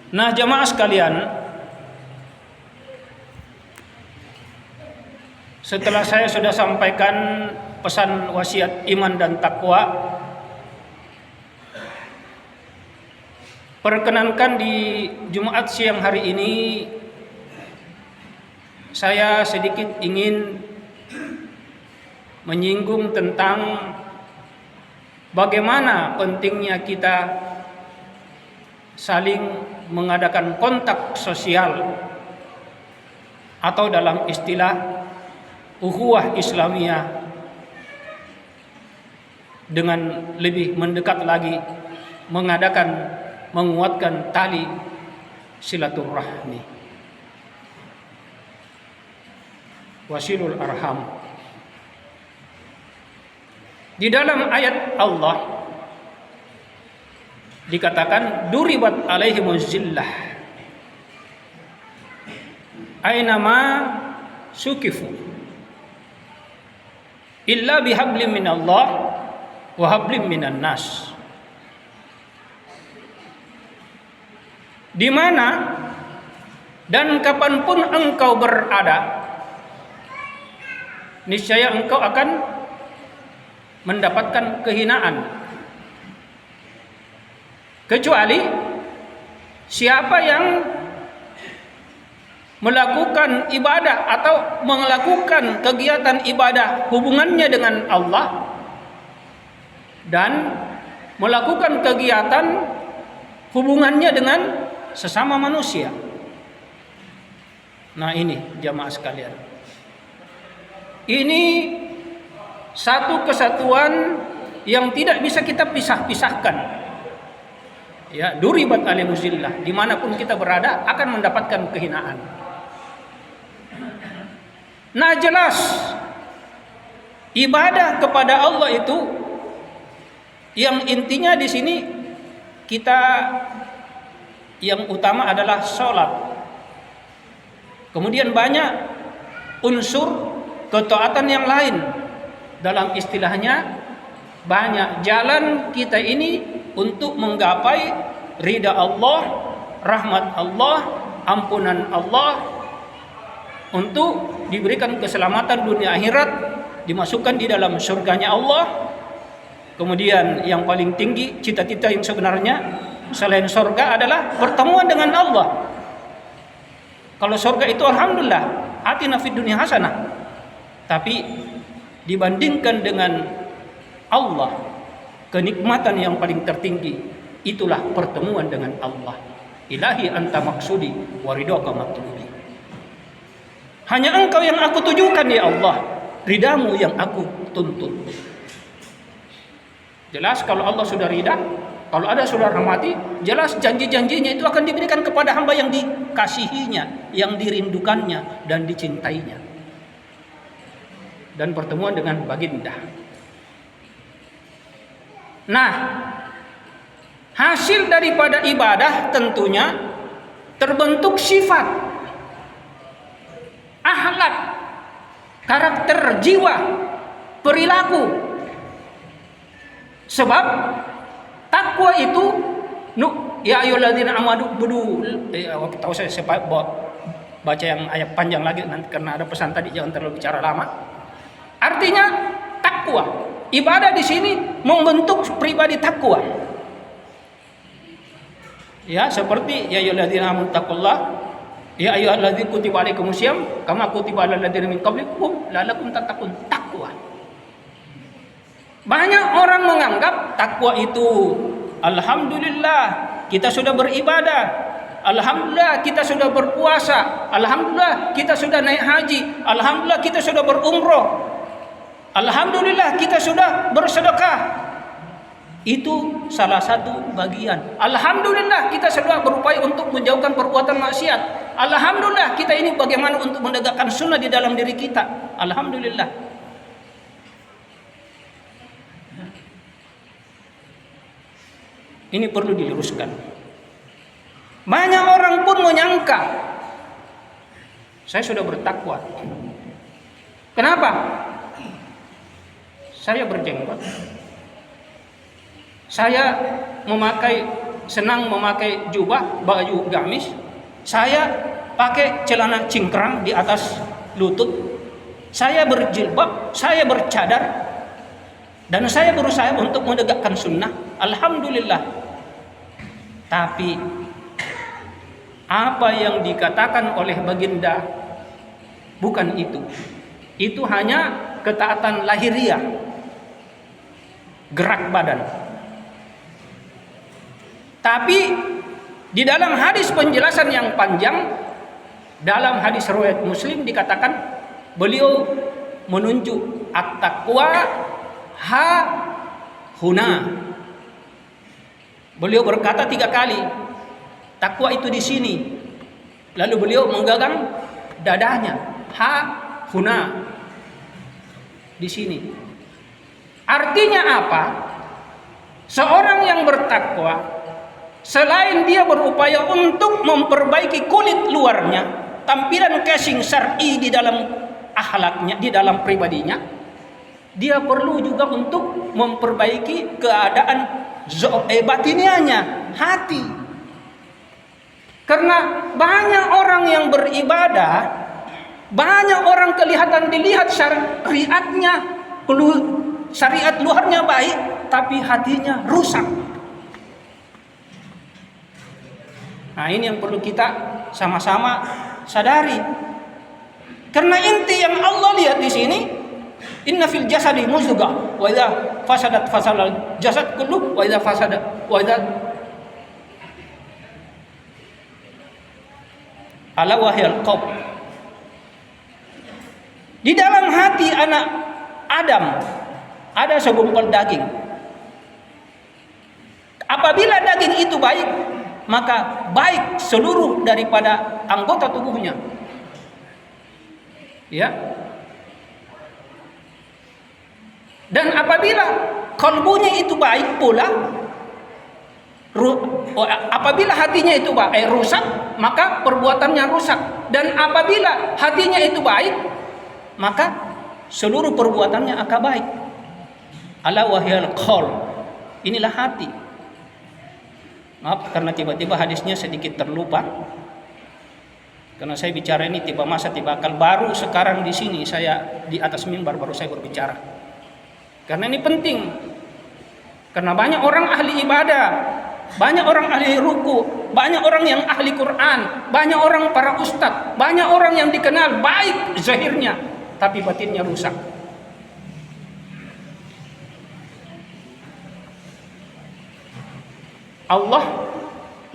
Nah, jamaah sekalian, setelah saya sudah sampaikan pesan wasiat iman dan takwa, perkenankan di Jumat siang hari ini saya sedikit ingin menyinggung tentang bagaimana pentingnya kita saling mengadakan kontak sosial atau dalam istilah ukhuwah Islamiyah dengan lebih mendekat lagi menguatkan tali silaturahmi, wasilul arham. Di dalam ayat Allah dikatakan duribat alaihimuz zillah ainama sukifu illa bihablim minallah wa hablim minan nas. Di mana dan kapanpun engkau berada, niscaya engkau akan mendapatkan kehinaan, kecuali siapa yang melakukan ibadah atau melakukan kegiatan ibadah hubungannya dengan Allah dan melakukan kegiatan hubungannya dengan sesama manusia. Nah, ini jamaah sekalian, ini satu kesatuan yang tidak bisa kita pisahkan. Ya, duribat alaihimuz zillah, dimanapun kita berada akan mendapatkan kehinaan. Nah, jelas ibadah kepada Allah itu yang intinya di sini kita yang utama adalah sholat. Kemudian banyak unsur ketaatan yang lain. Dalam istilahnya banyak jalan kita ini untuk menggapai ridha Allah, rahmat Allah, ampunan Allah, untuk diberikan keselamatan dunia akhirat, dimasukkan di dalam surganya Allah. Kemudian yang paling tinggi cita-cita yang sebenarnya selain surga adalah pertemuan dengan Allah. Kalau surga itu alhamdulillah, atina fid dunya hasanah. Tapi dibandingkan dengan Allah, kenikmatan yang paling tertinggi itulah pertemuan dengan Allah. Ilahi anta maksudi wa ridhaka matlubi. Hanya engkau yang aku tujukan ya Allah, ridamu yang aku tuntut. Jelas kalau Allah sudah ridha, kalau ada sudah rahmati, jelas janji-janjinya itu akan diberikan kepada hamba yang dikasihinya, yang dirindukannya dan dicintainya. Dan pertemuan dengan baginda. Nah, hasil daripada ibadah tentunya terbentuk sifat, akhlak, karakter jiwa, perilaku. Sebab takwa itu ya ayyuhalladzina amanu budu tahu saya baca yang ayat panjang lagi nanti karena ada pesan tadi jangan terlalu bicara lama. Artinya takwa, ibadah di sini membentuk pribadi takwa. Ya, seperti ya ayyuhalladzina amanu taqullah, ya ayyuhalladzina kutiba alaikumusiyam kama kutiba alal ladzina min qablikum la'allakum tattaqun. Takwa. Banyak orang menganggap takwa itu alhamdulillah kita sudah beribadah, alhamdulillah kita sudah berpuasa, alhamdulillah kita sudah naik haji, alhamdulillah kita sudah berumroh, alhamdulillah kita sudah bersedekah. Itu salah satu bagian. Alhamdulillah kita sudah berupaya untuk menjauhkan perbuatan maksiat. Alhamdulillah kita ini bagaimana untuk menegakkan sunnah di dalam diri kita. Alhamdulillah. Ini perlu diluruskan. Banyak orang pun menyangka saya sudah bertakwa. Kenapa? Saya berjenggot. Saya memakai senang memakai jubah, baju gamis. Saya pakai celana cingkrang di atas lutut. Saya berjilbab, saya bercadar, dan saya berusaha untuk menegakkan sunnah. Alhamdulillah. Tapi apa yang dikatakan oleh baginda bukan itu. Itu hanya ketaatan lahiriah, gerak badan. Tapi di dalam hadis penjelasan yang panjang, dalam hadis riwayat Muslim dikatakan beliau menunjuk at-taqwa ha huna. Beliau berkata 3 kali, takwa itu di sini. Lalu beliau menggagang dadanya, ha huna, di sini. Artinya apa? Seorang yang bertakwa, selain dia berupaya untuk memperbaiki kulit luarnya, tampilan casing syar'i di dalam akhlaknya, di dalam pribadinya, dia perlu juga untuk memperbaiki keadaan batinianya, hati. Karena banyak orang yang beribadah, banyak orang kelihatan dilihat syariatnya, syariat luarnya baik, tapi hatinya rusak. Nah, ini yang perlu kita sama-sama sadari. Karena inti yang Allah lihat di sini, inna fil jasadi muzghah, wa idza fasadat fasadal jasad kullu, wa idza fasada wa idza ala wahyal qalb. Di dalam hati anak Adam ada segumpal daging. Apabila daging itu baik, maka baik seluruh daripada anggota tubuhnya. Ya. Dan apabila kalbunya itu baik pula, apabila hatinya itu rusak, maka perbuatannya rusak. Dan apabila hatinya itu baik, maka seluruh perbuatannya akan baik. Ala wahyal qalb. Inilah hati. Maaf karena tiba-tiba hadisnya sedikit terlupa. Karena saya bicara ini tiba masa tiba akal, baru sekarang di sini saya di atas mimbar baru saya berbicara. Karena ini penting. Karena banyak orang ahli ibadah, banyak orang ahli ruku, banyak orang yang ahli Quran, banyak orang para ustadz, banyak orang yang dikenal baik zahirnya, tapi batinnya rusak. Allah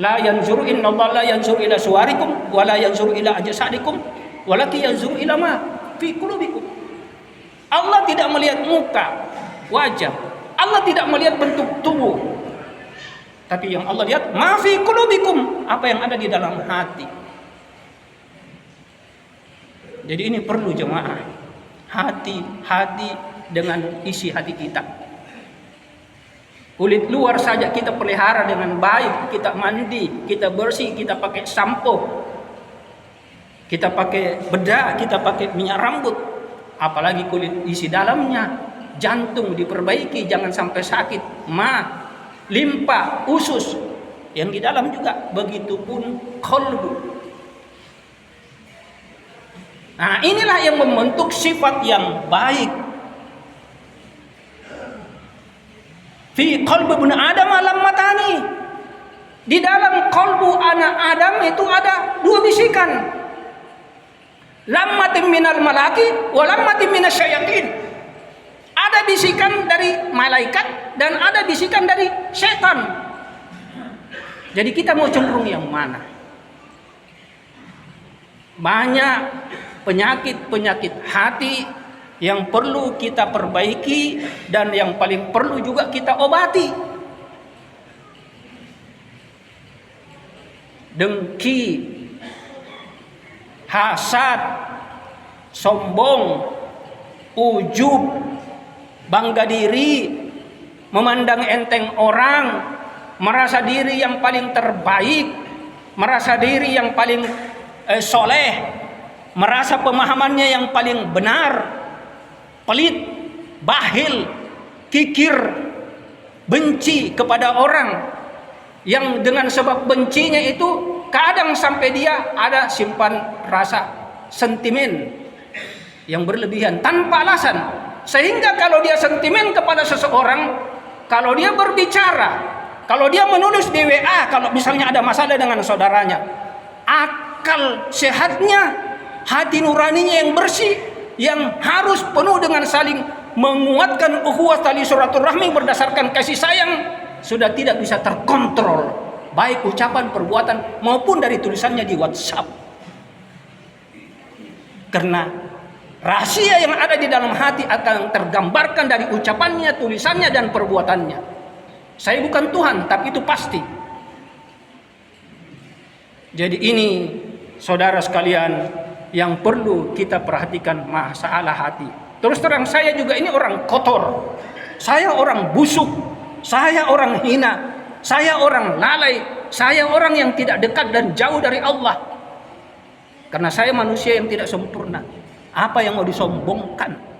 la yanzuru, inna Allah la yanzuru ila suwarikum wa la yanzuru ila ajsadikum walakin yanzuru ila ma fi qulubikum. Allah tidak melihat muka, wajah. Allah tidak melihat bentuk tubuh. Tapi yang Allah lihat ma fi qulubikum, apa yang ada di dalam hati. Jadi ini perlu jemaah. Hati dengan isi hati kita. Kulit luar saja kita pelihara dengan baik, kita mandi, kita bersih, kita pakai sampo, kita pakai bedak, kita pakai minyak rambut. Apalagi kulit isi dalamnya, jantung diperbaiki jangan sampai sakit, limpa, usus yang di dalam juga, begitupun qalbu. Nah, inilah yang membentuk sifat yang baik. Fi qalbi ibn Adam lammatani. Di dalam kalbu anak Adam itu ada 2 bisikan. Lammatin minal malaki wa lammatin minasyayatin. Ada bisikan dari malaikat dan ada bisikan dari setan. Jadi kita mau cenderung yang mana? Banyak penyakit-penyakit hati yang perlu kita perbaiki dan yang paling perlu juga kita obati. Dengki, hasad, sombong, ujub, bangga diri, memandang enteng orang, merasa diri yang paling terbaik, merasa diri yang paling soleh, merasa pemahamannya yang paling benar, pelit, bahil, kikir, benci kepada orang. yang dengan sebab bencinya itu kadang sampai dia ada simpan rasa sentimen yang berlebihan tanpa alasan, sehingga kalau dia sentimen kepada seseorang, kalau dia berbicara, kalau dia menulis di WA, kalau misalnya ada masalah dengan saudaranya, akal sehatnya, hati nuraninya yang bersih, yang harus penuh dengan saling menguatkan ukhuwah tali silaturahmi berdasarkan kasih sayang, sudah tidak bisa terkontrol, baik ucapan, perbuatan maupun dari tulisannya di WhatsApp. Karena rahasia yang ada di dalam hati akan tergambarkan dari ucapannya, tulisannya, dan perbuatannya. Saya bukan Tuhan, tapi itu pasti. Jadi ini saudara sekalian yang perlu kita perhatikan masalah hati. Terus terang saya juga ini orang kotor, saya orang busuk, saya orang hina, saya orang lalai, saya orang yang tidak dekat dan jauh dari Allah. Karena saya manusia yang tidak sempurna. Apa yang mau disombongkan?